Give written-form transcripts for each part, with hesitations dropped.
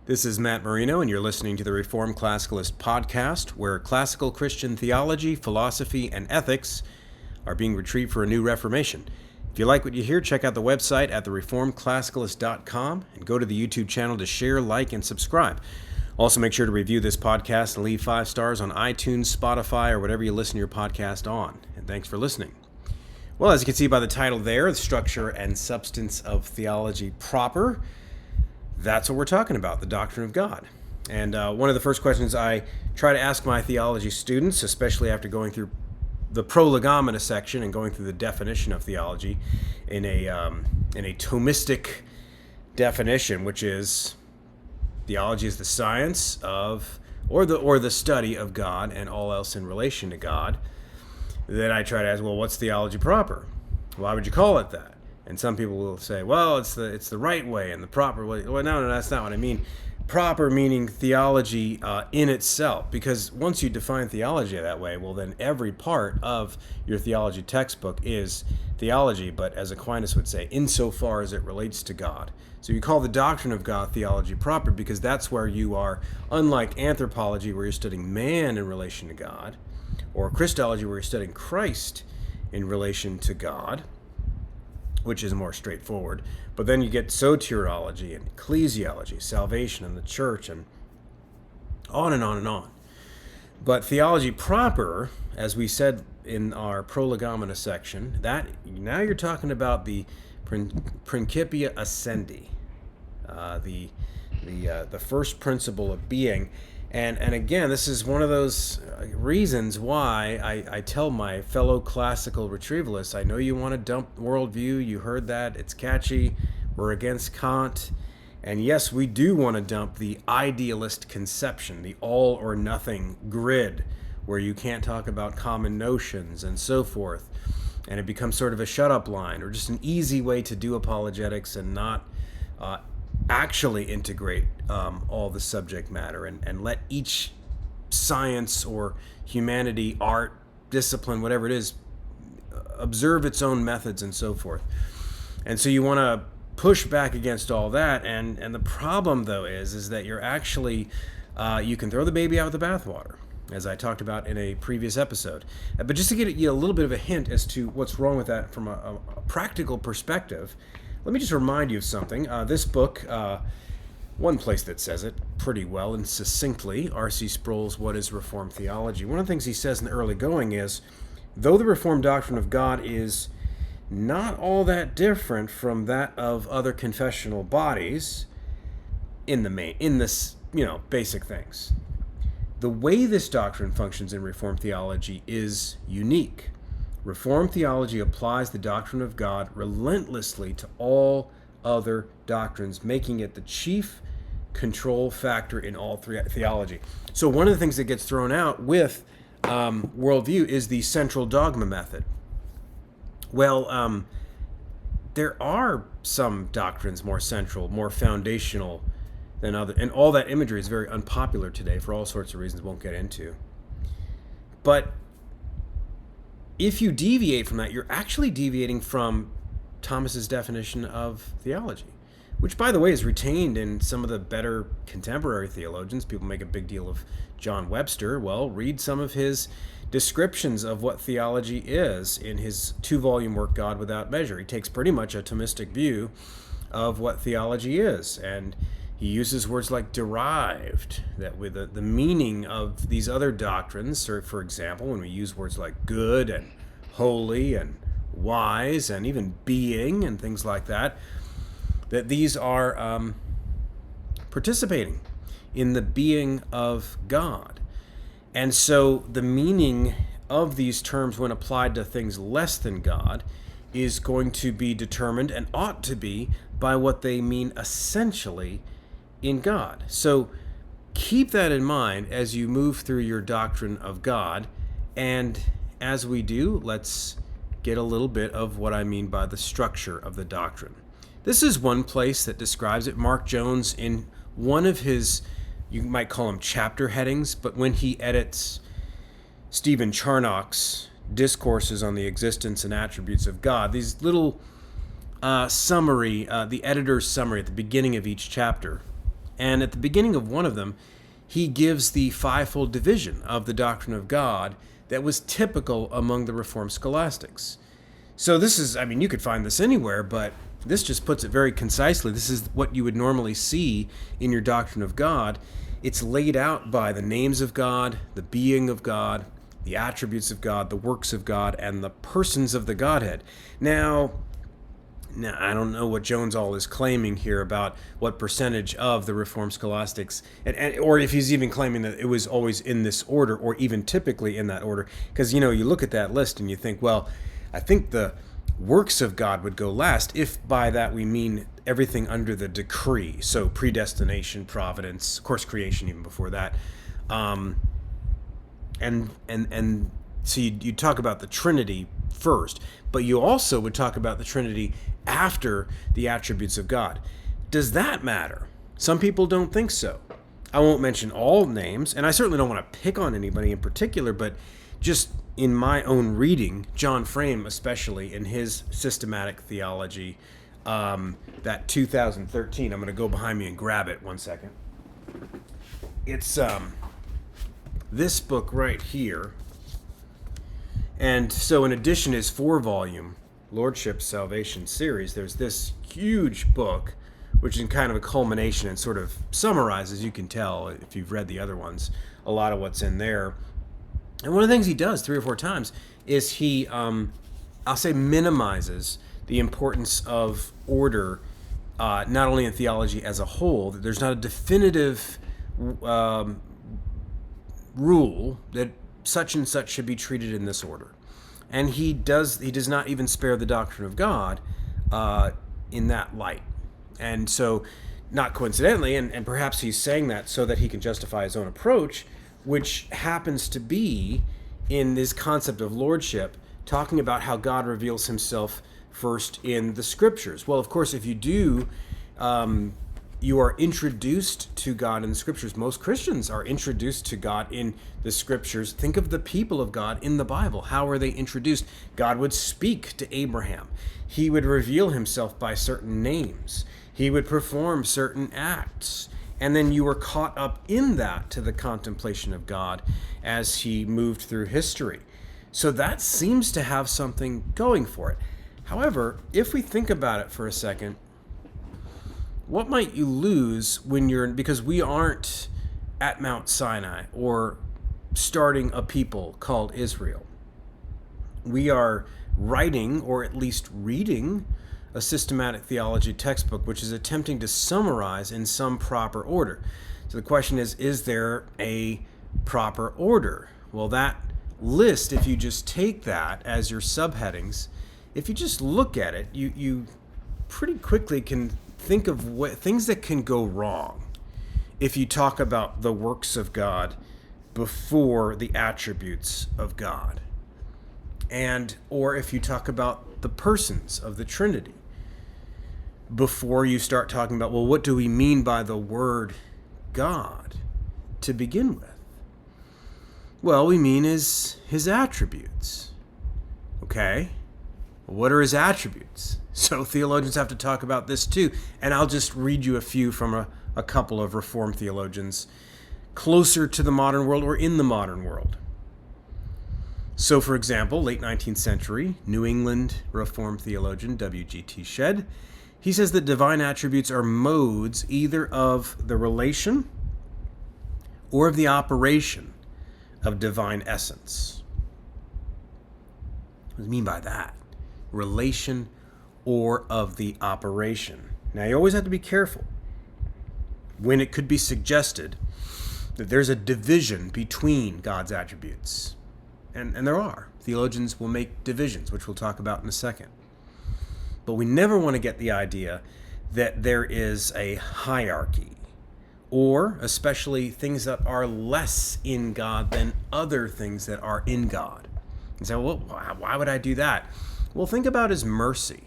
This is Matt Marino, and you're listening to the Reformed Classicalist podcast, where classical Christian theology, philosophy, and ethics are being retrieved for a new reformation. If you like what you hear, check out the website at thereformedclassicalist.com and go to the YouTube channel to share, like, and subscribe. Also, make sure to review this podcast and leave 5 stars on iTunes, Spotify, or whatever you listen to your podcast on. And thanks for listening. Well, as you can see by the title there, the structure and substance of theology proper, that's what we're talking about, the doctrine of God. And one of the first questions I try to ask my theology students, especially after going through the prolegomena section and going through the definition of theology in a Thomistic definition, which is theology is the science of or the study of God and all else in relation to God. Then I try to ask, well, what's theology proper? Why would you call it that? And some people will say, well, it's the right way and the proper way. Well, no, that's not what I mean. Proper meaning theology in itself. Because once you define theology that way, well, then every part of your theology textbook is theology. But as Aquinas would say, insofar as it relates to God. So you call the doctrine of God theology proper because that's where you are, unlike anthropology, where you're studying man in relation to God, or Christology, where you're studying Christ in relation to God, which is more straightforward. But then you get soteriology and ecclesiology, salvation and the church, and on and on and on. But theology proper, as we said in our prolegomena section, that now you're talking about the Principia Ascendi, the first principle of being. And again, this is one of those reasons why I tell my fellow classical retrievalists, I know you want to dump worldview, you heard that, it's catchy, we're against Kant, and yes, we do want to dump the idealist conception, the all or nothing grid, where you can't talk about common notions and so forth, and it becomes sort of a shut-up line, or just an easy way to do apologetics and not actually integrate all the subject matter and let each science or humanity, art, discipline, whatever it is, observe its own methods and so forth. And so you want to push back against all that, and the problem though is that you're actually you can throw the baby out with the bathwater, as I talked about in a previous episode. But just to get you a little bit of a hint as to what's wrong with that from a practical perspective, let me just remind you of something. This book, one place that says it pretty well and succinctly, R.C. Sproul's What is Reformed Theology? One of the things he says in the early going is, though the Reformed doctrine of God is not all that different from that of other confessional bodies in this, basic things, the way this doctrine functions in Reformed theology is unique. Reformed theology applies the doctrine of God relentlessly to all other doctrines, making it the chief control factor in all theology. So one of the things that gets thrown out with worldview is the central dogma method. Well, there are some doctrines more central, more foundational than other, and all that imagery is very unpopular today for all sorts of reasons won't get into. But if you deviate from that, you're actually deviating from Thomas's definition of theology, which, by the way, is retained in some of the better contemporary theologians. People make a big deal of John Webster. Well, read some of his descriptions of what theology is in his 2-volume work, God Without Measure. He takes pretty much a Thomistic view of what theology is, and he uses words like derived, that with the meaning of these other doctrines, or for example, when we use words like good and holy and wise and even being and things like that, that these are participating in the being of God. And so the meaning of these terms when applied to things less than God is going to be determined, and ought to be, by what they mean essentially in God. So keep that in mind as you move through your doctrine of God. And as we do, let's get a little bit of what I mean by the structure of the doctrine. This is one place that describes it. Mark Jones, in one of his, you might call them chapter headings, but when he edits Stephen Charnock's discourses on the existence and attributes of God, these little summary, the editor's summary at the beginning of each chapter, And at the beginning of one of them, he gives the fivefold division of the doctrine of God that was typical among the Reformed scholastics. So this is, I mean, you could find this anywhere, but this just puts it very concisely. This is what you would normally see in your doctrine of God. It's laid out by the names of God, the being of God, the attributes of God, the works of God, and the persons of the Godhead. Now, I don't know what Jones all is claiming here about what percentage of the Reformed scholastics, or if he's even claiming that it was always in this order, or even typically in that order. Because, you look at that list and you think, well, I think the works of God would go last, if by that we mean everything under the decree. So predestination, providence, of course, creation even before that. And so you talk about the Trinity first, but you also would talk about the Trinity after the attributes of God. Does that matter? Some people don't think so. I won't mention all names, and I certainly don't want to pick on anybody in particular, but just in my own reading, John Frame especially, in his systematic theology, that 2013, I'm going to go behind me and grab it 1 second. It's this book right here. And so in addition to his 4-volume Lordship Salvation series, there's this huge book, which is kind of a culmination and sort of summarizes, you can tell if you've read the other ones, a lot of what's in there. And one of the things he does 3 or 4 times is he, I'll say, minimizes the importance of order, not only in theology as a whole, that there's not a definitive rule that such and such should be treated in this order. And he does not even spare the doctrine of God in that light. And so, not coincidentally, and perhaps he's saying that so that he can justify his own approach, which happens to be in this concept of lordship, talking about how God reveals himself first in the scriptures. Well, of course, if you do, you are introduced to God in the scriptures. Most Christians are introduced to God in the scriptures. Think of the people of God in the Bible. How are they introduced? God would speak to Abraham. He would reveal himself by certain names. He would perform certain acts. And then you were caught up in that to the contemplation of God as he moved through history. So that seems to have something going for it. However, if we think about it for a second, what might you lose because we aren't at Mount Sinai or starting a people called Israel. We are writing, or at least reading, a systematic theology textbook which is attempting to summarize in some proper order. So the question is there a proper order? Well, that list, if you just take that as your subheadings, if you just look at it, you pretty quickly can think of things that can go wrong if you talk about the works of God before the attributes of God, or if you talk about the persons of the Trinity before you start talking about, well, what do we mean by the word God to begin with? Well, we mean his attributes. Okay? What are his attributes? So theologians have to talk about this too. And I'll just read you a few from a couple of Reformed theologians closer to the modern world or in the modern world. So, for example, late 19th century New England Reformed theologian W.G.T. Shedd, he says that divine attributes are modes either of the relation or of the operation of divine essence. What does he mean by that? Relation or of the operation. Now, you always have to be careful when it could be suggested that there's a division between God's attributes. And there are. Theologians will make divisions, which we'll talk about in a second. But we never want to get the idea that there is a hierarchy, or especially things that are less in God than other things that are in God. And so, well, why would I do that? Well, think about his mercy.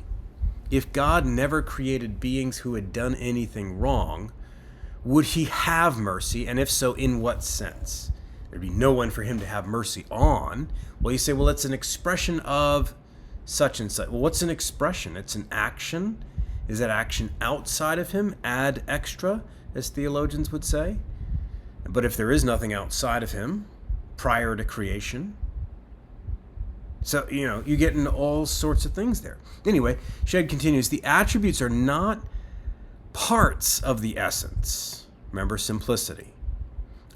If God never created beings who had done anything wrong, would he have mercy? And if so, in what sense? There'd be no one for him to have mercy on. Well, you say, well, it's an expression of such and such. Well, what's an expression? It's an action. Is that action outside of him, ad extra, as theologians would say? But if there is nothing outside of him prior to creation, so, you get into all sorts of things there. Anyway, Shedd continues, the attributes are not parts of the essence. Remember, simplicity.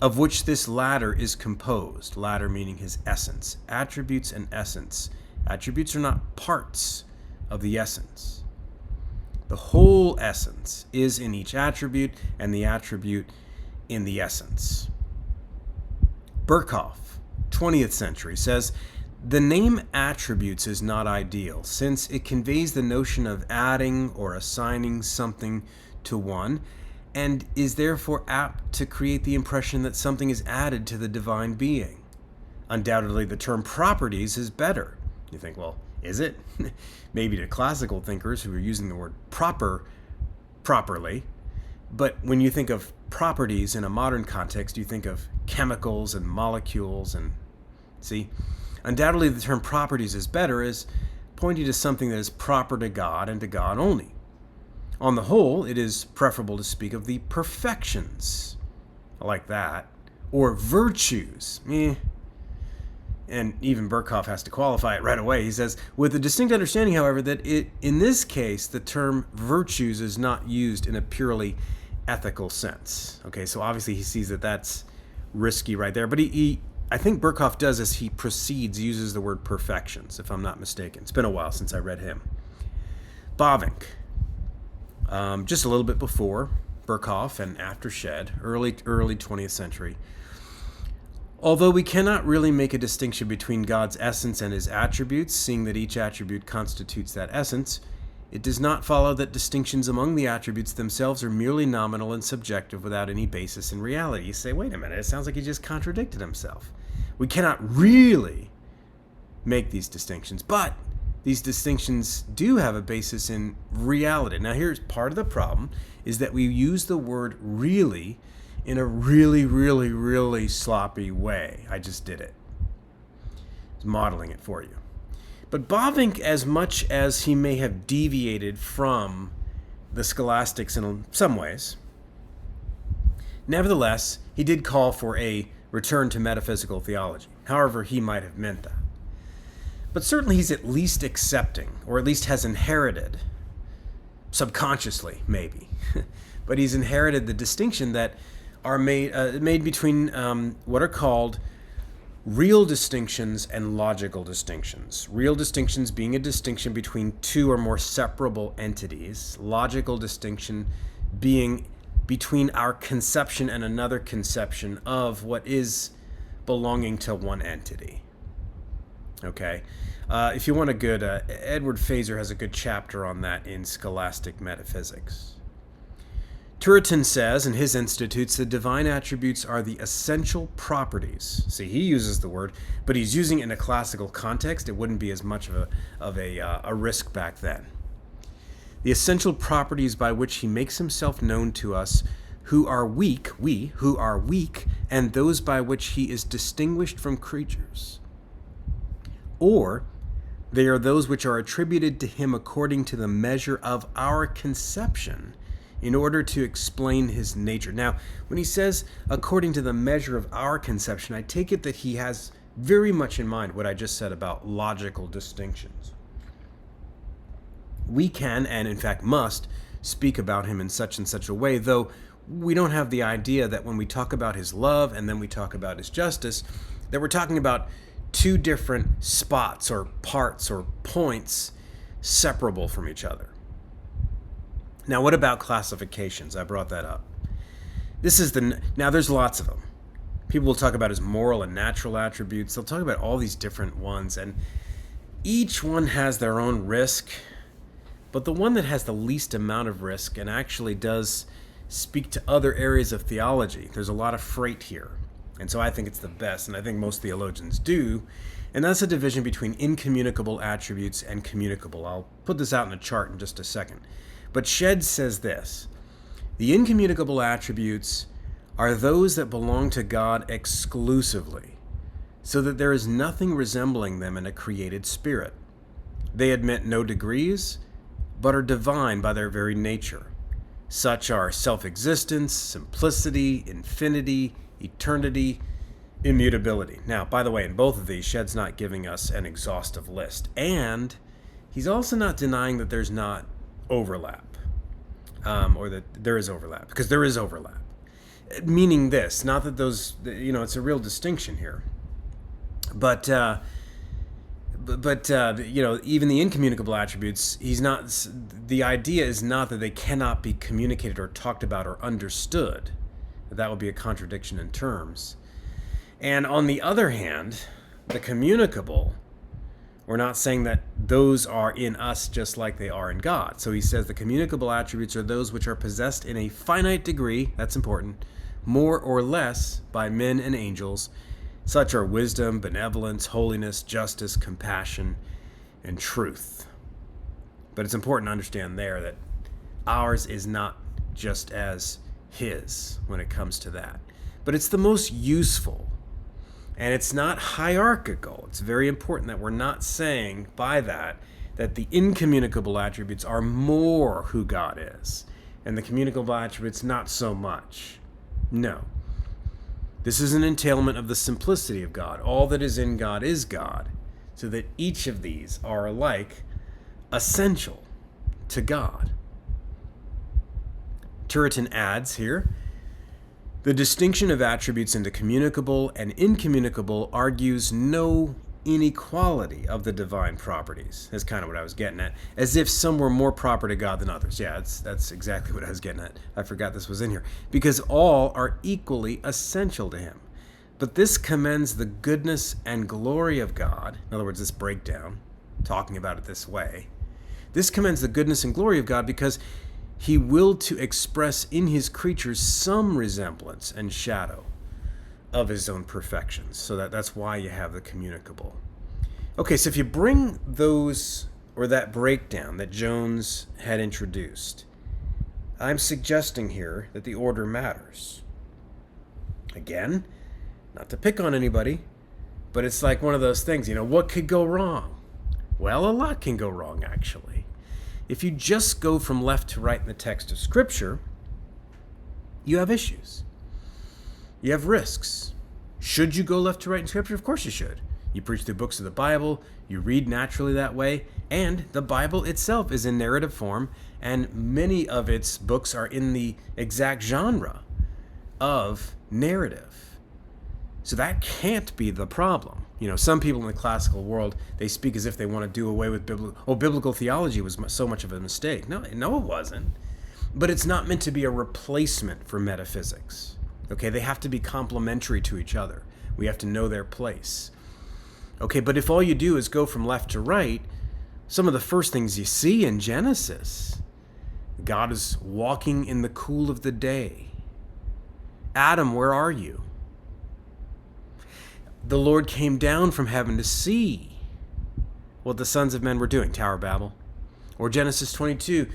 Of which this latter is composed. Latter meaning his essence. Attributes and essence. Attributes are not parts of the essence. The whole essence is in each attribute, and the attribute in the essence. Berkhoff, 20th century, says, the name attributes is not ideal, since it conveys the notion of adding or assigning something to one, and is therefore apt to create the impression that something is added to the divine being. Undoubtedly, the term properties is better. You think, well, is it? Maybe to classical thinkers who are using the word properly. But when you think of properties in a modern context, you think of chemicals and molecules and, see? Undoubtedly, the term properties is better, as pointing to something that is proper to God and to God only. On the whole, it is preferable to speak of the perfections. I like that. Or virtues. And even Berkhoff has to qualify it right away. He says, with the distinct understanding, however, that in this case, the term virtues is not used in a purely ethical sense. Okay, so obviously he sees that that's risky right there. But I think Berkhoff does, as he proceeds, uses the word perfections, if I'm not mistaken. It's been a while since I read him. Bavinck, just a little bit before Berkhoff and after Shedd, early 20th century. Although we cannot really make a distinction between God's essence and his attributes, seeing that each attribute constitutes that essence, it does not follow that distinctions among the attributes themselves are merely nominal and subjective without any basis in reality. You say, wait a minute, it sounds like he just contradicted himself. We cannot really make these distinctions, but these distinctions do have a basis in reality. Now, here's part of the problem, is that we use the word really in a really, really, really sloppy way. I just did it. It's modeling it for you. But Bavinck, as much as he may have deviated from the scholastics in some ways, nevertheless, he did call for a return to metaphysical theology, however he might have meant that. But certainly he's at least accepting, or at least has inherited, subconsciously maybe, but he's inherited the distinction that are made between what are called real distinctions and logical distinctions. Real distinctions being a distinction between two or more separable entities. Logical distinction being between our conception and another conception of what is belonging to one entity. Okay? If you want a good, Edward Fazer has a good chapter on that in Scholastic Metaphysics. Turretin says in his Institutes, the divine attributes are the essential properties. See, he uses the word, but he's using it in a classical context. It wouldn't be as much of a risk back then. The essential properties by which he makes himself known to us who are weak, who are weak, and those by which he is distinguished from creatures. Or they are those which are attributed to him according to the measure of our conception, in order to explain his nature. Now, when he says, according to the measure of our conception, I take it that he has very much in mind what I just said about logical distinctions. We can, and in fact must, speak about him in such and such a way, though we don't have the idea that when we talk about his love and then we talk about his justice, that we're talking about two different spots or parts or points separable from each other. Now, what about classifications? I brought that up. Now, there's lots of them. People will talk about his moral and natural attributes. They'll talk about all these different ones, and each one has their own risk. But the one that has the least amount of risk and actually does speak to other areas of theology, there's a lot of freight here. And so I think it's the best, and I think most theologians do. And that's a division between incommunicable attributes and communicable. I'll put this out in a chart in just a second. But Shedd says this: the incommunicable attributes are those that belong to God exclusively, so that there is nothing resembling them in a created spirit. They admit no degrees, but are divine by their very nature. Such are self-existence, simplicity, infinity, eternity, immutability. Now, by the way, in both of these, Shedd's not giving us an exhaustive list. And he's also not denying that there's not overlap, or that there is overlap, because there is overlap. Meaning this, not that those, it's a real distinction here. But even the incommunicable attributes, the idea is not that they cannot be communicated or talked about or understood. That would be a contradiction in terms. And on the other hand, the communicable, we're not saying that those are in us just like they are in God. So he says the communicable attributes are those which are possessed in a finite degree, that's important, more or less by men and angels. Such are wisdom, benevolence, holiness, justice, compassion, and truth. But it's important to understand there that ours is not just as his when it comes to that. But it's the most useful. And it's not hierarchical. It's very important that we're not saying by that the incommunicable attributes are more who God is, and the communicable attributes not so much. No. This is an entailment of the simplicity of God. All that is in God is God, so that each of these are alike essential to God. Turretin adds here, the distinction of attributes into communicable and incommunicable argues no inequality of the divine properties. That's kind of what I was getting at. As if some were more proper to God than others. Yeah, that's exactly what I was getting at. I forgot this was in here. Because all are equally essential to him. But this commends the goodness and glory of God. In other words, this breakdown, talking about it this way. This commends the goodness and glory of God because he willed to express in his creatures some resemblance and shadow of his own perfections. So that's why you have the communicable. Okay, so if you bring those, or that breakdown that Jones had introduced, I'm suggesting here that the order matters. Again, not to pick on anybody, but it's like one of those things, what could go wrong? Well, a lot can go wrong, actually. If you just go from left to right in the text of Scripture, you have issues. You have risks. Should you go left to right in Scripture? Of course you should. You preach through books of the Bible, you read naturally that way, and the Bible itself is in narrative form, and many of its books are in the exact genre of narrative. So that can't be the problem. Some people in the classical world, they speak as if they want to do away with biblical theology was so much of a mistake. No, it wasn't. But it's not meant to be a replacement for metaphysics. Okay, they have to be complementary to each other. We have to know their place. Okay, but if all you do is go from left to right, some of the first things you see in Genesis, God is walking in the cool of the day. Adam, where are you? The Lord came down from heaven to see what the sons of men were doing, Tower of Babel. Or Genesis 22,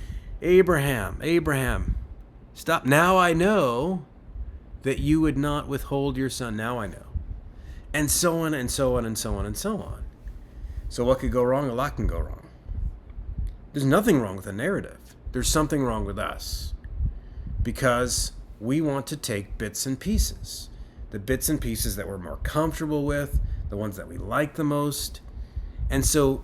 Abraham, stop. Now I know that you would not withhold your son. Now I know. And so on and so on and so on and so on. So what could go wrong? A lot can go wrong. There's nothing wrong with the narrative. There's something wrong with us. Because we want to take bits and pieces. The bits and pieces that we're more comfortable with, the ones that we like the most. And so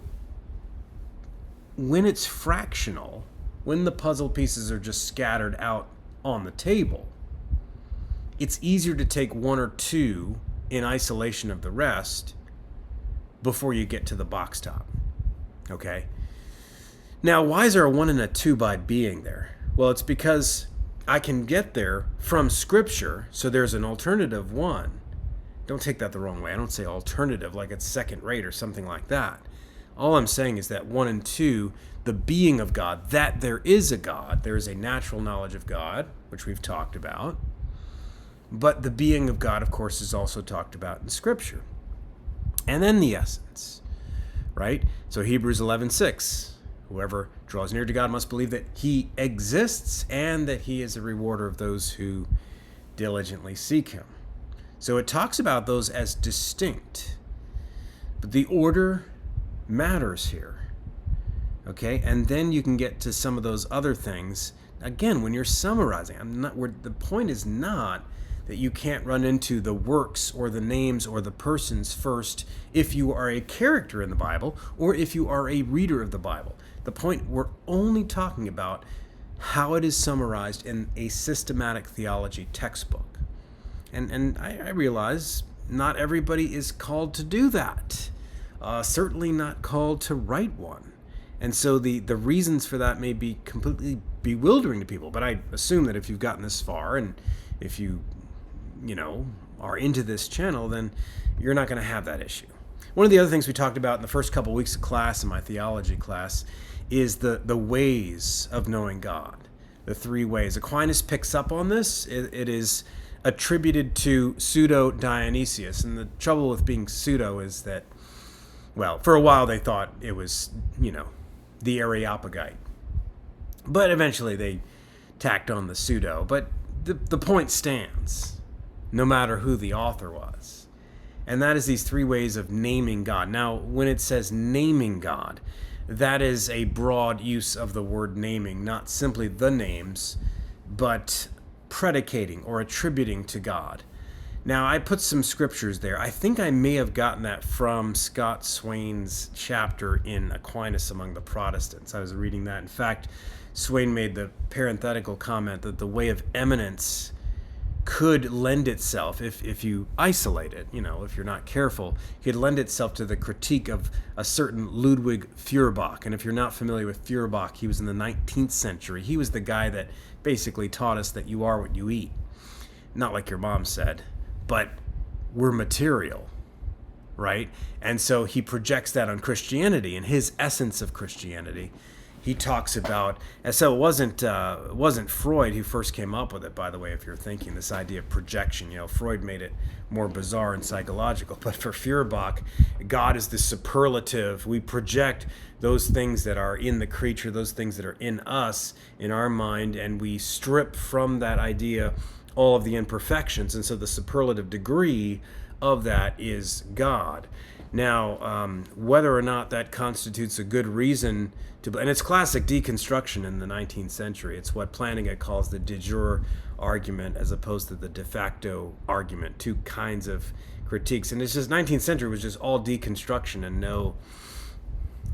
when it's fractional, when the puzzle pieces are just scattered out on the table, it's easier to take one or two in isolation of the rest before you get to the box top. Okay? Now, why is there a 1 and a 2 by being there? Well, it's because I can get there from Scripture, so there's an alternative 1. Don't take that the wrong way. I don't say alternative like it's second rate or something like that. All I'm saying is that 1 and 2, the being of God, that there is a God, there is a natural knowledge of God, which we've talked about. But the being of God, of course, is also talked about in Scripture. And then the essence, right? So Hebrews 11:6. Whoever draws near to God must believe that he exists and that he is a rewarder of those who diligently seek him. So it talks about those as distinct. But the order matters here. Okay, and then you can get to some of those other things. Again, when you're summarizing, the point is not that you can't run into the works or the names or the persons first if you are a character in the Bible or if you are a reader of the Bible. The point, we're only talking about how it is summarized in a systematic theology textbook. And I realize not everybody is called to do that. Certainly not called to write one. And so the reasons for that may be completely bewildering to people. But I assume that if you've gotten this far and if you are into this channel, then you're not going to have that issue. One of the other things we talked about in the first couple weeks of class, in my theology class, is the ways of knowing God. The 3 ways. Aquinas picks up on this. It is attributed to Pseudo-Dionysius. And the trouble with being pseudo is that, well, for a while they thought it was, the Areopagite. But eventually they tacked on the pseudo. But the point stands, no matter who the author was. And that is these 3 ways of naming God. Now, when it says naming God, that is a broad use of the word naming, not simply the names, but predicating or attributing to God. Now, I put some scriptures there. I think I may have gotten that from Scott Swain's chapter in Aquinas Among the Protestants. I was reading that. In fact, Swain made the parenthetical comment that the way of eminence could lend itself, if you isolate it, if you're not careful, could lend itself to the critique of a certain Ludwig Feuerbach. And if you're not familiar with Feuerbach, he was in the 19th century. He was the guy that basically taught us that you are what you eat. Not like your mom said, but we're material, right? And so he projects that on Christianity, and his essence of Christianity. He talks about, and so it wasn't Freud who first came up with it, by the way, if you're thinking this idea of projection. Freud made it more bizarre and psychological, but for Feuerbach, God is the superlative. We project those things that are in the creature, those things that are in us, in our mind, and we strip from that idea all of the imperfections, and so the superlative degree of that is God. Now, whether or not that constitutes a good reason to, and it's classic deconstruction in the 19th century. It's what Plantinga calls the de jure argument as opposed to the de facto argument. 2 kinds of critiques, and it's just 19th century was just all deconstruction and no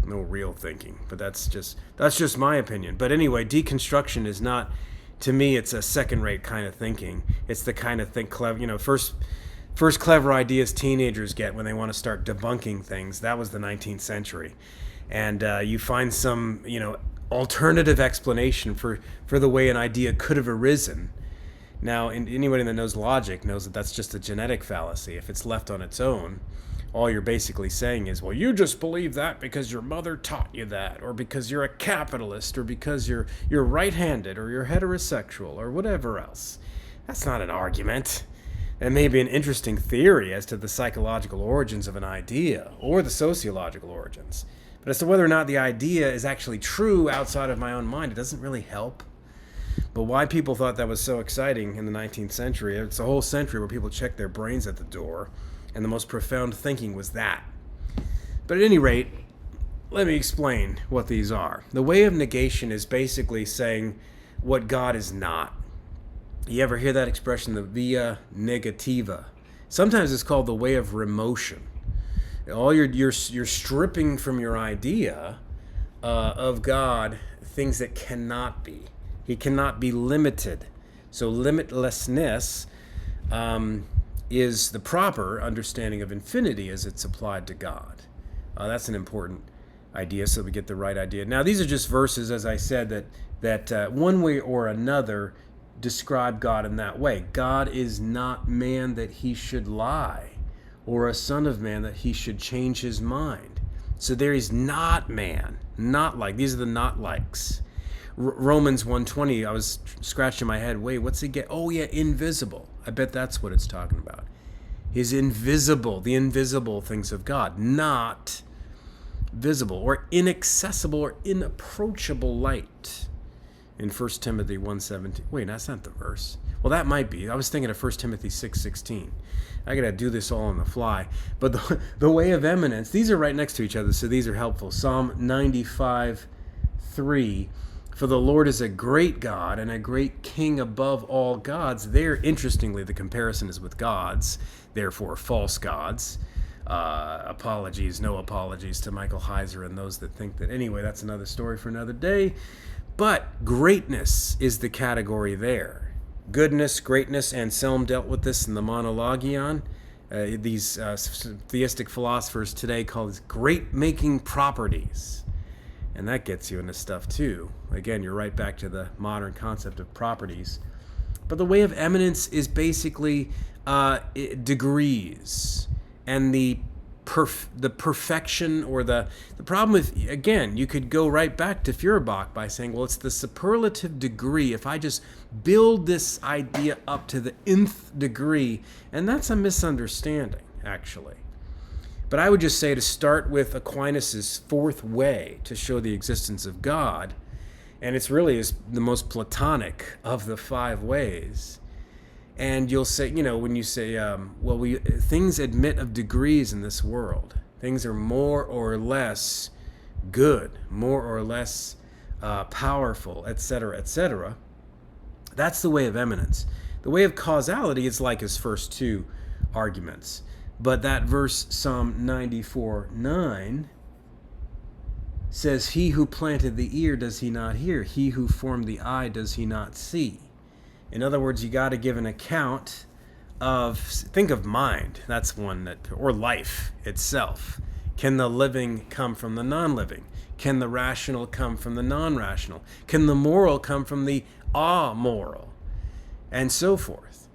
real thinking. But that's just my opinion. But anyway, deconstruction is not, to me, it's a second-rate kind of thinking. It's the kind of clever, first clever ideas teenagers get when they want to start debunking things. That was the 19th century. And you find some, alternative explanation for the way an idea could have arisen. Now, anybody that knows logic knows that that's just a genetic fallacy. If it's left on its own, all you're basically saying is, well, you just believe that because your mother taught you that, or because you're a capitalist, or because you're right-handed, or you're heterosexual, or whatever else. That's not an argument. That may be an interesting theory as to the psychological origins of an idea, or the sociological origins. But as to whether or not the idea is actually true outside of my own mind, it doesn't really help. But why people thought that was so exciting in the 19th century, it's a whole century where people checked their brains at the door, and the most profound thinking was that. But at any rate, let me explain what these are. The way of negation is basically saying what God is not. You ever hear that expression, the via negativa? Sometimes it's called the way of remotion. All you're stripping from your idea of God things that cannot be. He cannot be limited. So limitlessness is the proper understanding of infinity as it's applied to God. That's an important idea, so we get the right idea. Now, these are just verses, as I said, that one way or another describe God in that way. God is not man that he should lie, or a son of man that he should change his mind. So there is not man, not like. These are the not likes. Romans 1:20, I was scratching my head. Wait, what's it get? Oh, yeah, invisible. I bet that's what it's talking about. His invisible, the invisible things of God, not visible or inaccessible or inapproachable light. In 1 Timothy 1:17. Wait, that's not the verse. Well, that might be. I was thinking of 1 Timothy 6:16. I got to do this all on the fly. But the way of eminence, these are right next to each other, so these are helpful. Psalm 95, 3, for the Lord is a great God and a great King above all gods. There, interestingly, the comparison is with gods, therefore false gods. No apologies to Michael Heiser and those that think that. Anyway, that's another story for another day. But greatness is the category there. Goodness, greatness, Anselm dealt with this in the Monologion. These theistic philosophers today call these great-making properties. And that gets you into stuff too. Again, you're right back to the modern concept of properties. But the way of eminence is basically degrees. And the perfection, or the problem with, again, you could go right back to Feuerbach by saying, well, it's the superlative degree. If I just build this idea up to the nth degree, and that's a misunderstanding, actually. But I would just say to start with Aquinas' fourth way to show the existence of God, and it's really is the most Platonic of the 5 ways. And you'll say, when you say, things admit of degrees in this world. Things are more or less good, more or less powerful, etc., etc. That's the way of eminence. The way of causality is like his first 2 arguments. But that verse, Psalm 94:9, says, he who planted the ear, does he not hear? He who formed the eye, does he not see? In other words, you got to give an account of, think of mind, that's one that, or life itself. Can the living come from the non-living? Can the rational come from the non-rational? Can the moral come from the amoral? And so forth.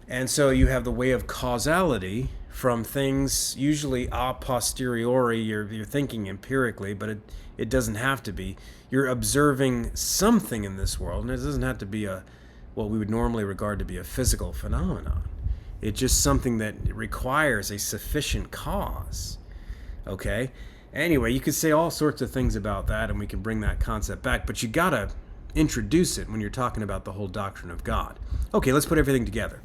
And so you have the way of causality from things usually a posteriori. You're thinking empirically, but it doesn't have to be. You're observing something in this world, and it doesn't have to be what we would normally regard to be a physical phenomenon. It's just something that requires a sufficient cause. Okay? Anyway, you could say all sorts of things about that, and we can bring that concept back, but you gotta introduce it when you're talking about the whole doctrine of God. Okay, let's put everything together.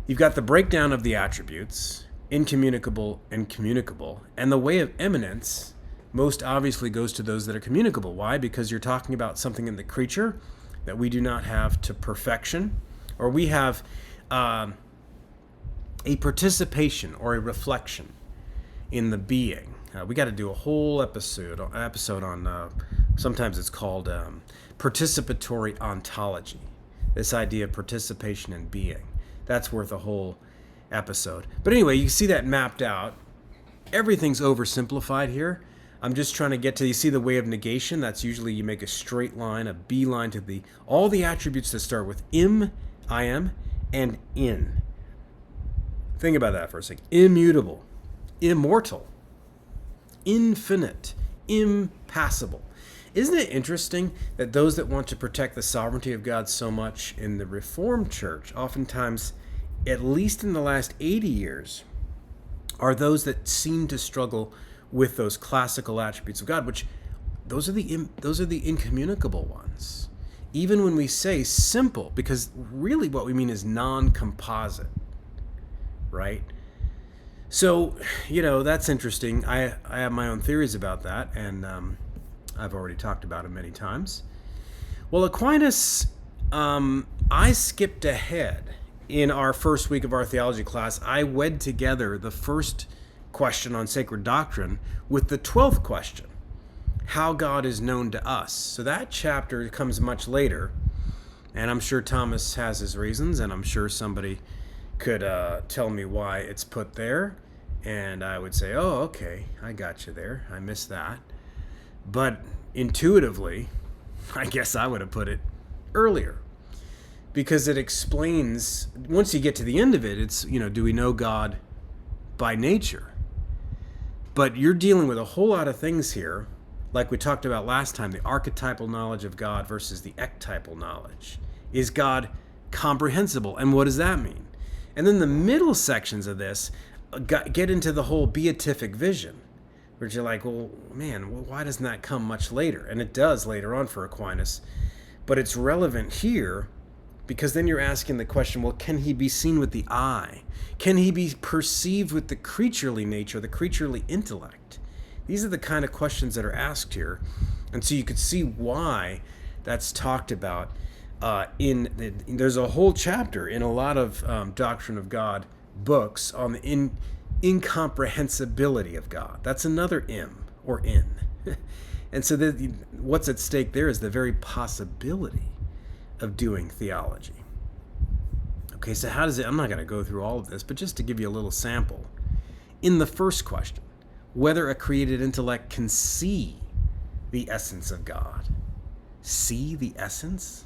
You've got the breakdown of the attributes, incommunicable and communicable, and the way of eminence most obviously goes to those that are communicable. Why? Because you're talking about something in the creature that we do not have to perfection, or we have a participation or a reflection in the being. We got to do a whole episode on, sometimes it's called participatory ontology, this idea of participation in being. That's worth a whole episode. But anyway, you see that mapped out. Everything's oversimplified here. I'm just trying to get to, you see the way of negation? That's usually you make a straight line, a beeline to all the attributes that start with I am, and in. Think about that for a second. Immutable, immortal, infinite, impassible. Isn't it interesting that those that want to protect the sovereignty of God so much in the Reformed Church, oftentimes, at least in the last 80 years, are those that seem to struggle with those classical attributes of God, which those are the incommunicable ones. Even when we say simple, because really what we mean is non-composite, right? So, that's interesting. I have my own theories about that, and I've already talked about it many times. Well, Aquinas, I skipped ahead in our first week of our theology class. I wed together the first question on sacred doctrine with the 12th question, how God is known to us. So that chapter comes much later, and I'm sure Thomas has his reasons, and I'm sure somebody could tell me why it's put there, and I would say, oh, okay, I got you there. I missed that. But intuitively, I guess I would have put it earlier, because it explains, once you get to the end of it, it's, do we know God by nature? But you're dealing with a whole lot of things here, like we talked about last time, the archetypal knowledge of God versus the ectypal knowledge. Is God comprehensible? And what does that mean? And then the middle sections of this get into the whole beatific vision, where you're like, well, man, why doesn't that come much later? And it does later on for Aquinas. But it's relevant here because then you're asking the question, well, can he be seen with the eye? Can he be perceived with the creaturely nature, the creaturely intellect? These are the kind of questions that are asked here. And so you could see why that's talked about there's a whole chapter in a lot of Doctrine of God books on the incomprehensibility of God. That's another M or in. And so what's at stake there is the very possibility of doing theology. Okay, so how does it, I'm not going to go through all of this, but just to give you a little sample. In the first question, whether a created intellect can see the essence of God. See the essence?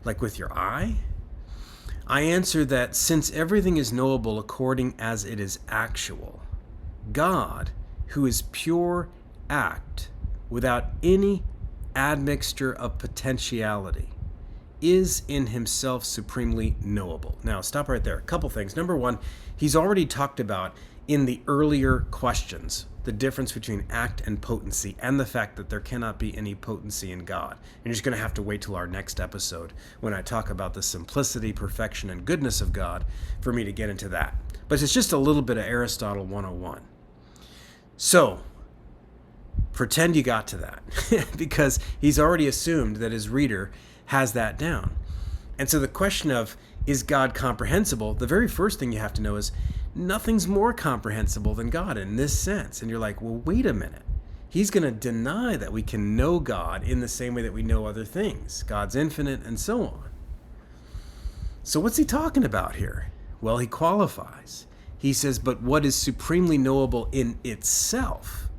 Like with your eye? I answer that since everything is knowable according as it is actual, God, who is pure act without any admixture of potentiality, is in himself supremely knowable. Now, stop right there. A couple things. Number one, he's already talked about in the earlier questions the difference between act and potency and the fact that there cannot be any potency in God. And you're just going to have to wait till our next episode when I talk about the simplicity, perfection, and goodness of God for me to get into that. But it's just a little bit of Aristotle 101. So, pretend you got to that because he's already assumed that his reader has that down. And so the question of, is God comprehensible? The very first thing you have to know is nothing's more comprehensible than God in this sense. And you're like, well, wait a minute. He's going to deny that we can know God in the same way that we know other things. God's infinite and so on. So what's he talking about here? Well, he qualifies. He says, but what is supremely knowable in itself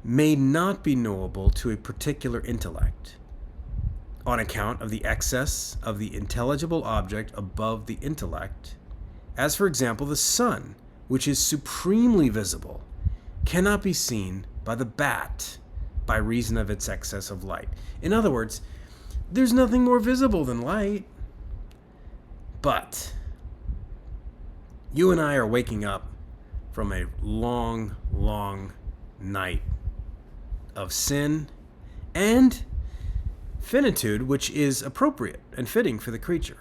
may not be knowable to a particular intellect on account of the excess of the intelligible object above the intellect, as for example the sun, which is supremely visible, cannot be seen by the bat by reason of its excess of light. In other words, there's nothing more visible than light. But you and I are waking up from a long, long night of sin and finitude, which is appropriate and fitting for the creature.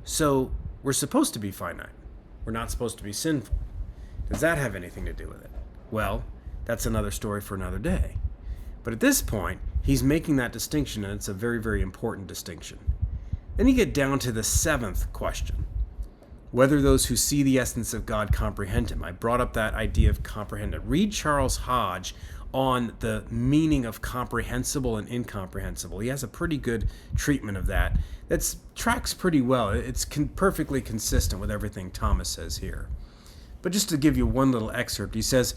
So we're supposed to be finite. We're not supposed to be sinful. Does that have anything to do with it? Well, that's another story for another day. But at this point, he's making that distinction, and it's a very, very important distinction. Then you get down to the seventh question, whether those who see the essence of God comprehend him. I brought up that idea of comprehend it. Read Charles Hodge on the meaning of comprehensible and incomprehensible. He has a pretty good treatment of that. That tracks pretty well. It's perfectly consistent with everything Thomas says here. But just to give you one little excerpt, he says,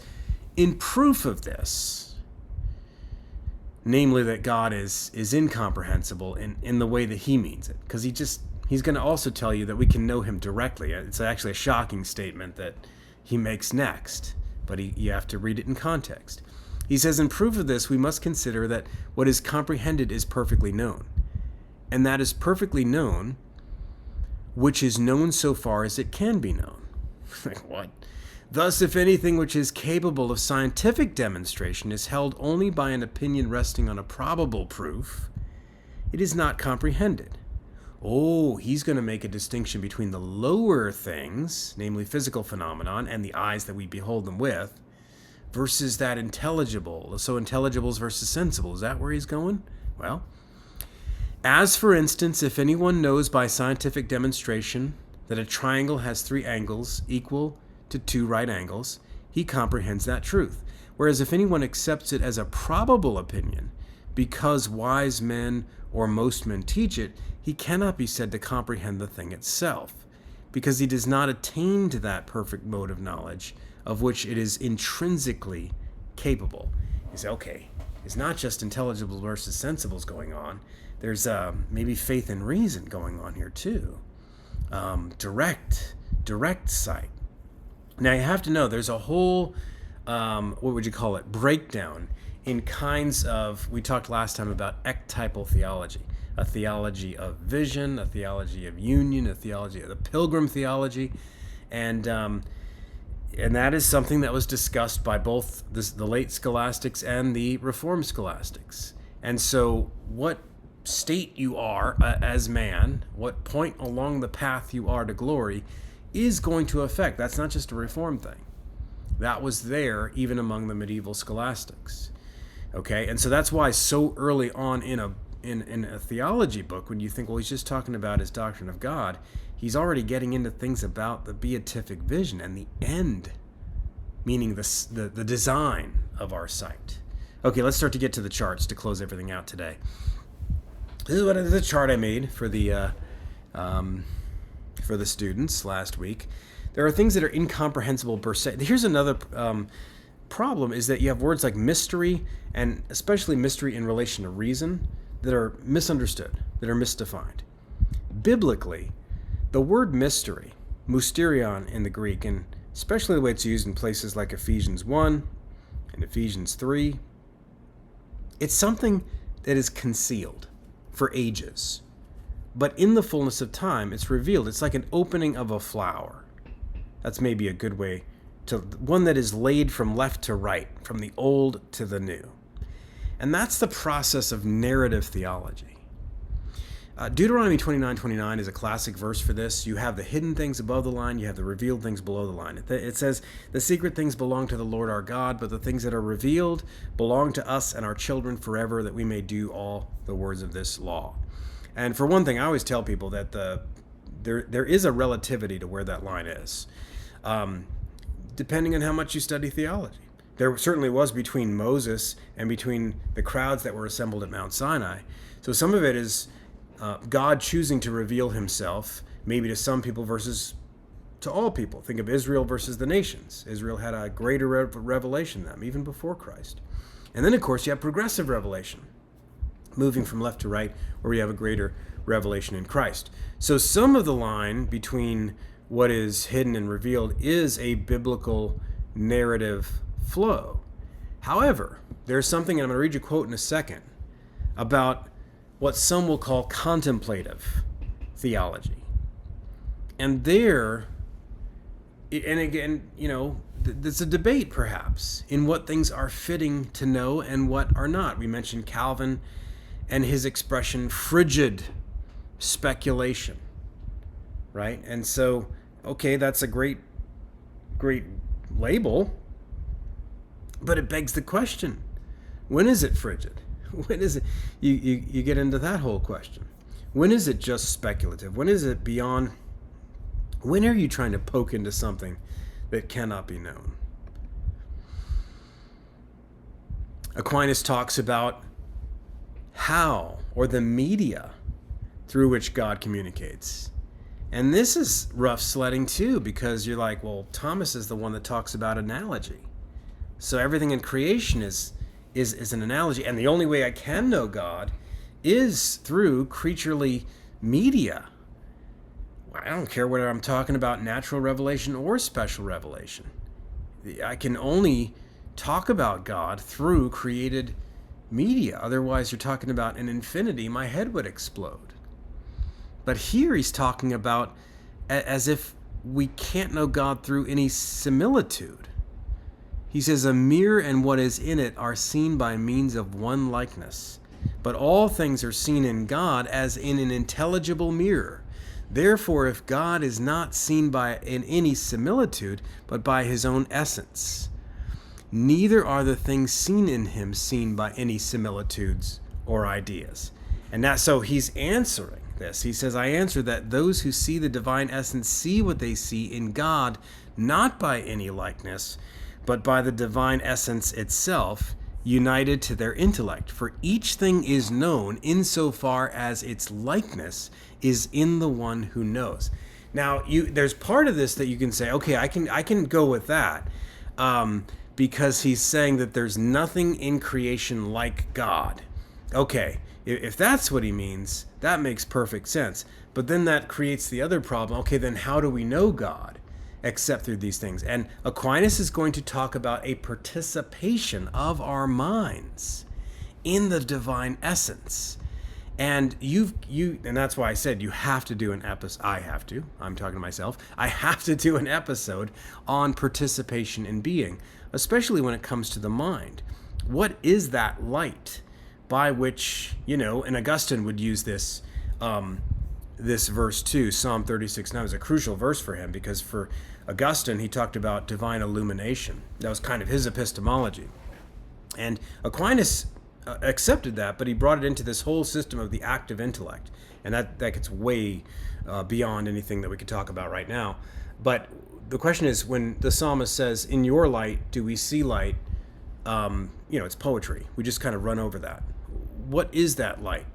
in proof of this, namely that God is incomprehensible in the way that he means it, because he's going to also tell you that we can know him directly. It's actually a shocking statement that he makes next, but you have to read it in context. He says, in proof of this, we must consider that what is comprehended is perfectly known. And that is perfectly known, which is known so far as it can be known. Like what? Thus, if anything which is capable of scientific demonstration is held only by an opinion resting on a probable proof, it is not comprehended. Oh, he's going to make a distinction between the lower things, namely physical phenomenon, and the eyes that we behold them with, versus that intelligible. So intelligibles versus sensible. Is that where he's going? Well, as for instance, if anyone knows by scientific demonstration that a triangle has 3 angles equal to 2 right angles, he comprehends that truth. Whereas if anyone accepts it as a probable opinion, because wise men or most men teach it, he cannot be said to comprehend the thing itself, because he does not attain to that perfect mode of knowledge of which it is intrinsically capable. You say, okay, it's not just intelligible versus sensibles going on. There's maybe faith and reason going on here too. Direct sight. Now you have to know there's a whole, what would you call it, breakdown in kinds of, we talked last time about ectypal theology, a theology of vision, a theology of union, a theology of the pilgrim theology, and that is something that was discussed by both the late scholastics and the Reformed scholastics. And so what state you are as man, what point along the path you are to glory, is going to affect. That's not just a Reformed thing. That was there even among the medieval scholastics. Okay, and so that's why so early on in a theology book, when you think, well, he's just talking about his doctrine of God, he's already getting into things about the beatific vision and the end, meaning the design of our sight. Okay, let's start to get to the charts to close everything out today. This is the chart I made for the students last week. There are things that are incomprehensible per se. Here's another problem, is that you have words like mystery, and especially mystery in relation to reason, that are misunderstood, that are misdefined. Biblically, the word mystery, mysterion in the Greek, and especially the way it's used in places like Ephesians 1 and Ephesians 3, it's something that is concealed for ages. But in the fullness of time, it's revealed. It's like an opening of a flower. That's maybe a good way to, one that is laid from left to right, from the old to the new. And that's the process of narrative theology. Deuteronomy 29:29 is a classic verse for this. You have the hidden things above the line, you have the revealed things below the line. It says, the secret things belong to the Lord our God, but the things that are revealed belong to us and our children forever, that we may do all the words of this law. And for one thing, I always tell people that there is a relativity to where that line is, depending on how much you study theology. There certainly was between Moses and between the crowds that were assembled at Mount Sinai. So some of it is God choosing to reveal himself, maybe to some people versus to all people. Think of Israel versus the nations. Israel had a greater revelation than them, even before Christ. And then, of course, you have progressive revelation, moving from left to right, where we have a greater revelation in Christ. So some of the line between what is hidden and revealed is a biblical narrative flow. However, there's something, and I'm going to read you a quote in a second, about what some will call contemplative theology. And there, and again, there's a debate perhaps in what things are fitting to know and what are not. We mentioned Calvin and his expression, frigid speculation, right? And so, okay, that's a great label, but it begs the question, when is it frigid? When is it? You get into that whole question. When is it just speculative? When is it beyond? When are you trying to poke into something that cannot be known? Aquinas talks about how, or the media through which God communicates. And this is rough sledding too, because you're like, well, Thomas is the one that talks about analogy. So everything in creation is an analogy, and the only way I can know God is through creaturely media. I don't care whether I'm talking about natural revelation or special revelation. I can only talk about God through created media. Otherwise, you're talking about an infinity, my head would explode. But here he's talking about as if we can't know God through any similitude. He says, a mirror and what is in it are seen by means of one likeness. But all things are seen in God as in an intelligible mirror. Therefore, if God is not seen in any similitude, but by his own essence, neither are the things seen in him seen by any similitudes or ideas. And so he's answering this. He says, I answer that those who see the divine essence see what they see in God, not by any likeness, but by the divine essence itself, united to their intellect. For each thing is known insofar as its likeness is in the one who knows. Now, there's part of this that you can say, okay, I can go with that, because he's saying that there's nothing in creation like God. Okay, if that's what he means, that makes perfect sense. But then that creates the other problem. Okay, then how do we know God? Except through these things. And Aquinas is going to talk about a participation of our minds in the divine essence. And and that's why I said you have to do an episode. I'm talking to myself. I have to do an episode on participation in being, especially when it comes to the mind. What is that light by which, and Augustine would use this, this verse too. Psalm 36:9 is a crucial verse for him, because for Augustine, he talked about divine illumination. That was kind of his epistemology. And Aquinas accepted that, but he brought it into this whole system of the active intellect. And that gets way beyond anything that we could talk about right now. But the question is, when the psalmist says, in your light do we see light, it's poetry. We just kind of run over that. What is that light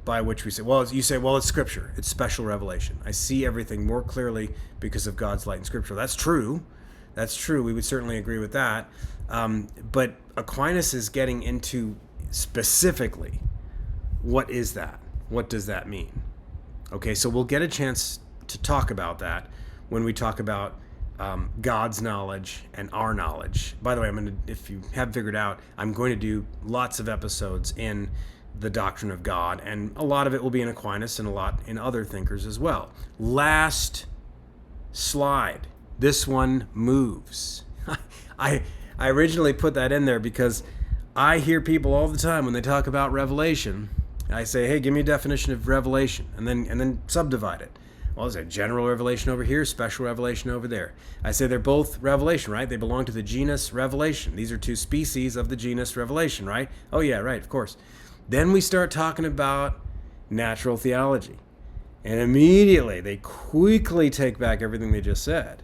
by which we say, it's Scripture. It's special revelation. I see everything more clearly because of God's light in Scripture. That's true. That's true. We would certainly agree with that. But Aquinas is getting into specifically, what is that? What does that mean? Okay, so we'll get a chance to talk about that when we talk about God's knowledge and our knowledge. By the way, if you haven't figured out, I'm going to do lots of episodes in the doctrine of God, and a lot of it will be in Aquinas and a lot in other thinkers as well. Last slide. This one moves. I originally put that in there because I hear people all the time when they talk about revelation. I say, hey, give me a definition of revelation, and then subdivide it. Well, there's a general revelation over here, special revelation over there. I say they're both revelation, right? They belong to the genus revelation. These are two species of the genus revelation, right? Oh yeah, right, of course. Then we start talking about natural theology. And immediately they quickly take back everything they just said.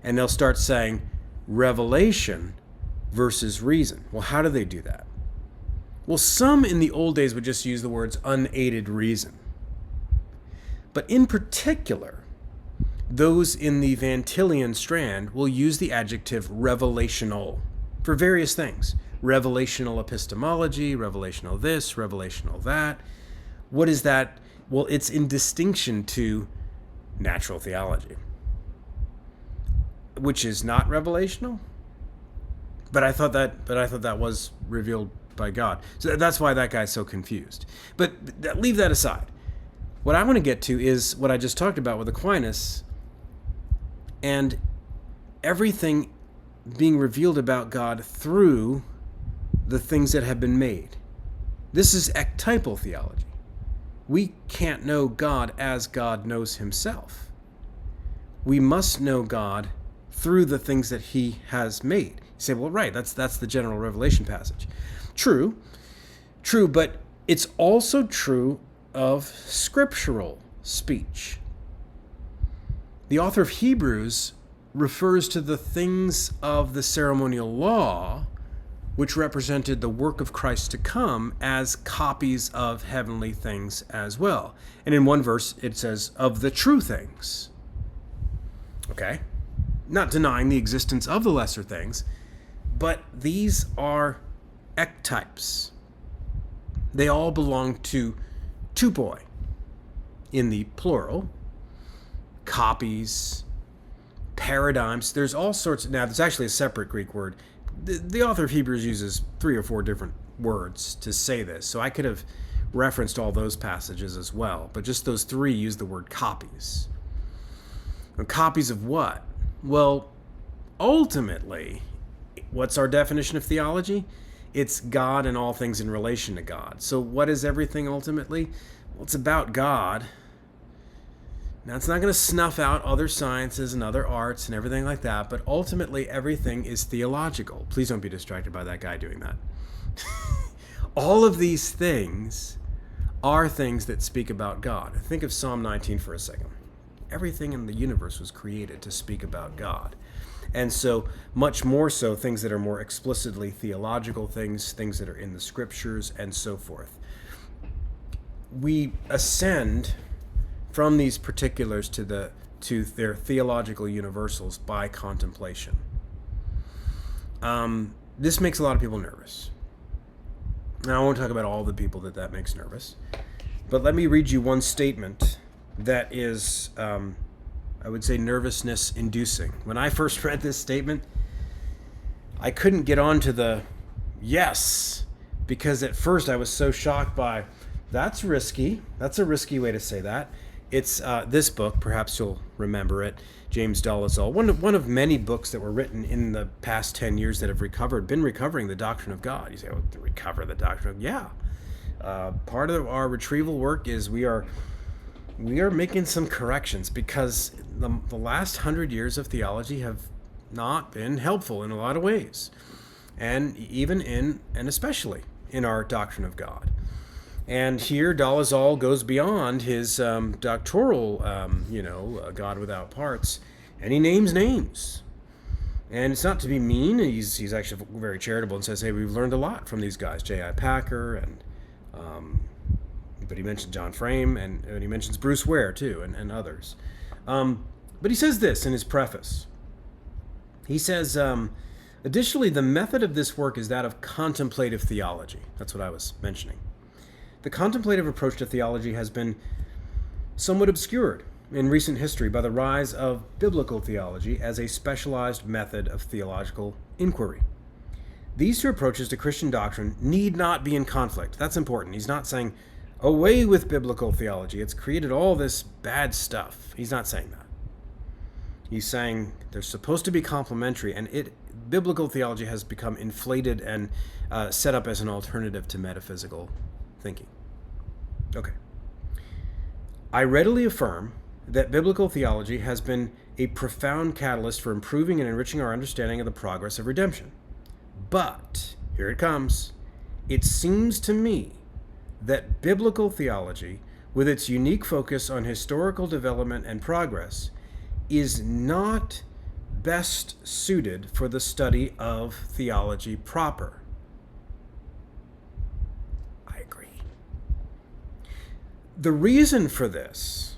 And they'll start saying revelation versus reason. Well, how do they do that? Well, some in the old days would just use the words unaided reason. But in particular, those in the Van Tillian strand will use the adjective revelational for various things. Revelational epistemology, revelational this, revelational that. What is that? Well, it's in distinction to natural theology, which is not revelational. But I thought that was revealed by God. So that's why that guy's so confused. But leave that aside. What I want to get to is what I just talked about with Aquinas and everything being revealed about God through the things that have been made. This is ectypal theology. We can't know God as God knows himself. We must know God through the things that he has made. You say, well, right, that's the general revelation passage. True, but it's also true of scriptural speech. The author of Hebrews refers to the things of the ceremonial law, which represented the work of Christ to come, as copies of heavenly things as well. And in one verse, it says, of the true things. Okay? Not denying the existence of the lesser things, but these are ectypes. They all belong to tupoi, in the plural, copies, paradigms. There's all sorts. Now, there's actually a separate Greek word. The author of Hebrews uses 3 or 4 different words to say this, so I could have referenced all those passages as well, but just those 3 use the word copies. And copies of what? Well, ultimately, what's our definition of theology? It's God and all things in relation to God. So what is everything ultimately? Well, it's about God. Now, it's not going to snuff out other sciences and other arts and everything like that, but ultimately everything is theological. Please don't be distracted by that guy doing that. All of these things are things that speak about God. Think of Psalm 19 for a second. Everything in the universe was created to speak about God. And so, much more so, things that are more explicitly theological things that are in the scriptures, and so forth. We ascend from these particulars to their theological universals by contemplation. This makes a lot of people nervous. Now, I won't talk about all the people that makes nervous, but let me read you one statement that is, I would say, nervousness inducing. When I first read this statement, I couldn't get on to the yes, because at first I was so shocked by, that's risky. That's a risky way to say that. It's this book, perhaps you'll remember it, James Dolezal, one of many books that were written in the past 10 years that have been recovering the doctrine of God. You say, oh, to recover the doctrine of, yeah. Part of our retrieval work is we are we are making some corrections because the last 100 years of theology have not been helpful in a lot of ways, and even and especially in our doctrine of God. And here, Dolezal goes beyond his doctoral, God without parts, and he names names. And it's not to be mean. He's actually very charitable and says, "Hey, we've learned a lot from these guys, J.I. Packer, and but he mentioned John Frame, and he mentions Bruce Ware too, and others." But he says this in his preface. He says, "Additionally, the method of this work is that of contemplative theology." That's what I was mentioning. The contemplative approach to theology has been somewhat obscured in recent history by the rise of biblical theology as a specialized method of theological inquiry. These two approaches to Christian doctrine need not be in conflict. That's important. He's not saying, away with biblical theology. It's created all this bad stuff. He's not saying that. He's saying they're supposed to be complementary, and biblical theology has become inflated and set up as an alternative to metaphysical thinking. Okay. I readily affirm that biblical theology has been a profound catalyst for improving and enriching our understanding of the progress of redemption. But, here it comes, it seems to me that biblical theology, with its unique focus on historical development and progress, is not best suited for the study of theology proper. I agree. The reason for this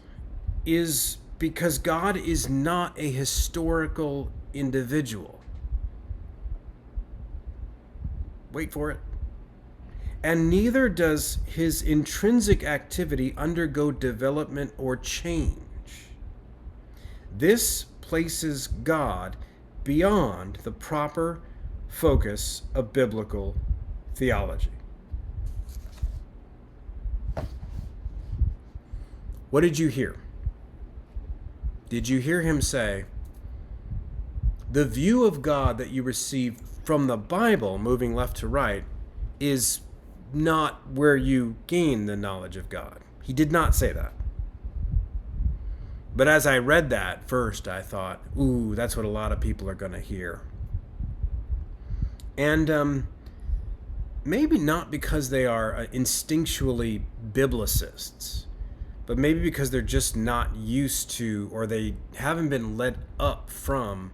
is because God is not a historical individual. Wait for it. And neither does his intrinsic activity undergo development or change. This places God beyond the proper focus of biblical theology. What did you hear? Did you hear him say, the view of God that you receive from the Bible, moving left to right, is not where you gain the knowledge of God? He did not say that. But as I read that first, I thought, ooh, that's what a lot of people are going to hear. And maybe not because they are instinctually biblicists, but maybe because they're just not used to, or they haven't been led up from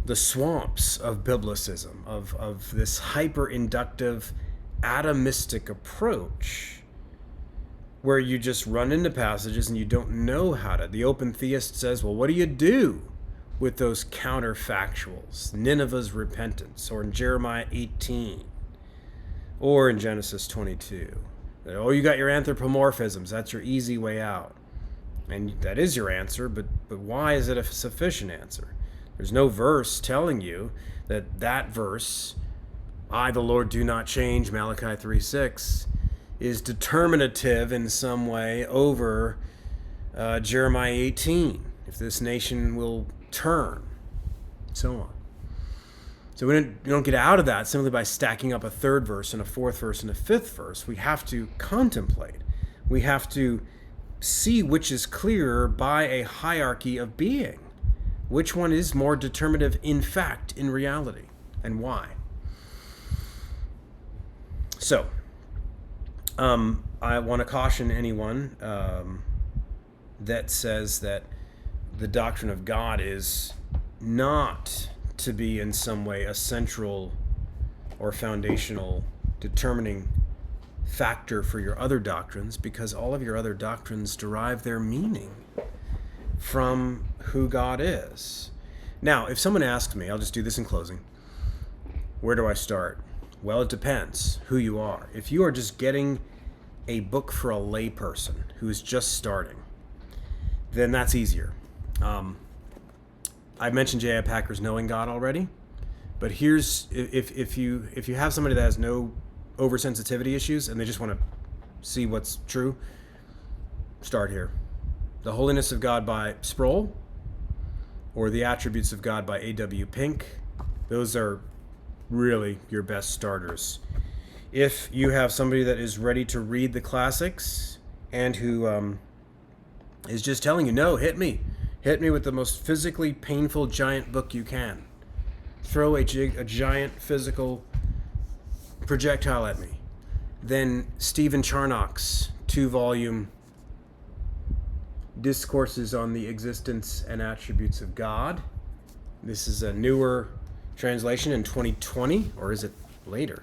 the swamps of biblicism, of this hyper-inductive, atomistic approach, where you just run into passages and you don't know how to. The open theist says, well, what do you do with those counterfactuals? Nineveh's repentance, or in Jeremiah 18, or in Genesis 22. Oh, you got your anthropomorphisms. That's your easy way out. And that is your answer, but why is it a sufficient answer? There's no verse telling you that verse, I, the Lord, do not change, Malachi 3:6, is determinative in some way over Jeremiah 18, if this nation will turn, so on. So we don't get out of that simply by stacking up a third verse and a fourth verse and a fifth verse. We have to contemplate. We have to see which is clearer by a hierarchy of being. Which one is more determinative in fact, in reality, and why? So, I want to caution anyone that says that the doctrine of God is not to be in some way a central or foundational determining factor for your other doctrines, because all of your other doctrines derive their meaning from who God is. Now, if someone asks me, I'll just do this in closing, where do I start? Well, it depends who you are. If you are just getting a book for a layperson who is just starting, then that's easier. I mentioned J.I. Packer's Knowing God already, but here's, if you have somebody that has no oversensitivity issues and they just want to see what's true, start here. The Holiness of God by Sproul, or The Attributes of God by A.W. Pink. Those are really your best starters. If you have somebody that is ready to read the classics and who is just telling you, no, hit me. Hit me with the most physically painful giant book you can. Throw a giant physical projectile at me. Then Stephen Charnock's 2-volume Discourses on the Existence and Attributes of God. This is a newer translation in 2020, or is it later?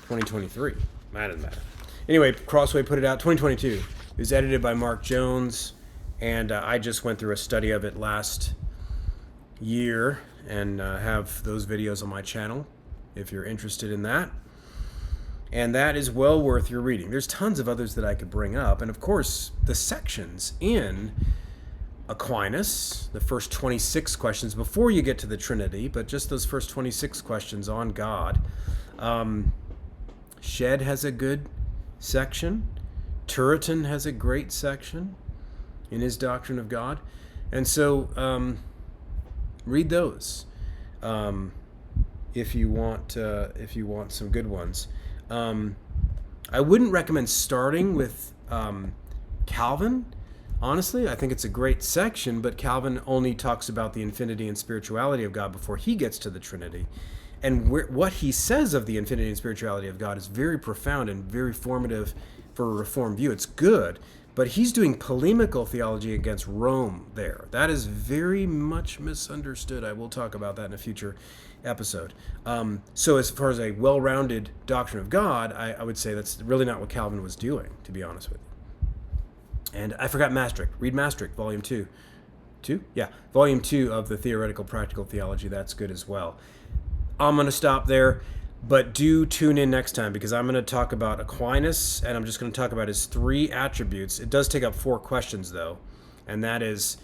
2023. That doesn't matter. Anyway, Crossway put it out 2022. It was edited by Mark Jones, and I just went through a study of it last year and have those videos on my channel if you're interested in that. And that is well worth your reading. There's tons of others that I could bring up. And of course, the sections in Aquinas, the first 26 questions before you get to the Trinity, but just those first 26 questions on God. Shedd has a good section. Turretin has a great section in his Doctrine of God. And so read those if you want some good ones. I wouldn't recommend starting with Calvin. Honestly, I think it's a great section, but Calvin only talks about the infinity and spirituality of God before he gets to the Trinity. And what he says of the infinity and spirituality of God is very profound and very formative for a Reformed view. It's good, but he's doing polemical theology against Rome there. That is very much misunderstood. I will talk about that in a future episode. So as far as a well-rounded doctrine of God, I would say that's really not what Calvin was doing, to be honest with you. And I forgot Maastricht. Read Maastricht, Volume 2. Volume 2 of the Theoretical Practical Theology. That's good as well. I'm going to stop there, but do tune in next time because I'm going to talk about Aquinas, and I'm just going to talk about his 3 attributes. It does take up 4 questions, though, and that is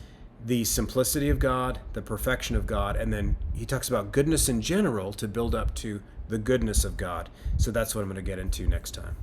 the simplicity of God, the perfection of God, and then he talks about goodness in general to build up to the goodness of God. So that's what I'm going to get into next time.